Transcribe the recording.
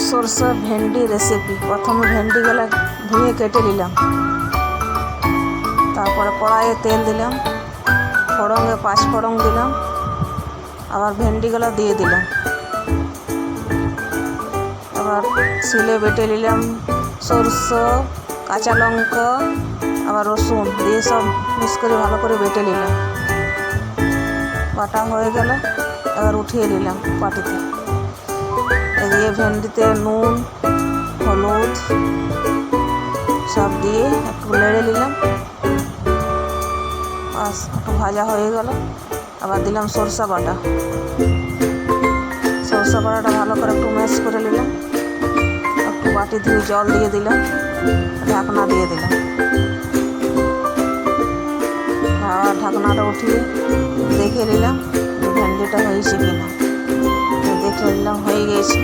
সরষে ভেন্ডি রেসিপি। প্রথমে ভেন্ডিগুলো ধুয়ে কেটে নিলাম, তারপরে কড়াইয়ে তেল দিলাম, ফোড়নে 5 ফোড়ন দিলাম, আবার ভেন্ডিগুলো দিয়ে দিলাম। আবার শিলে বেটে নিলাম সরষে, কাঁচা লঙ্কা, আবার রসুন দিয়ে সব মিক্স করে ভালো করে বেটে নিলাম। বাটা হয়ে গেল, এবার উঠিয়ে নিলাম বাটিতে। এদিকে ভেন্ডিতে নুন, হলুদ সব দিয়ে একটু নেড়ে নিলাম। বাস একটু ভাজা হয়ে গেল, আবার দিলাম সরষে বাটা। সরষে বাটাটা ভালো করে একটু ম্যাশ করে নিলাম। একটু বাটি ধুয়ে জল দিয়ে দিলাম, ঢাকনা দিয়ে দিলাম। আবার ঢাকনাটা উঠিয়ে দেখে নিলাম ভেন্ডিটা হয়েছে কিনা। দেখে নিলাম হয়ে গেছে।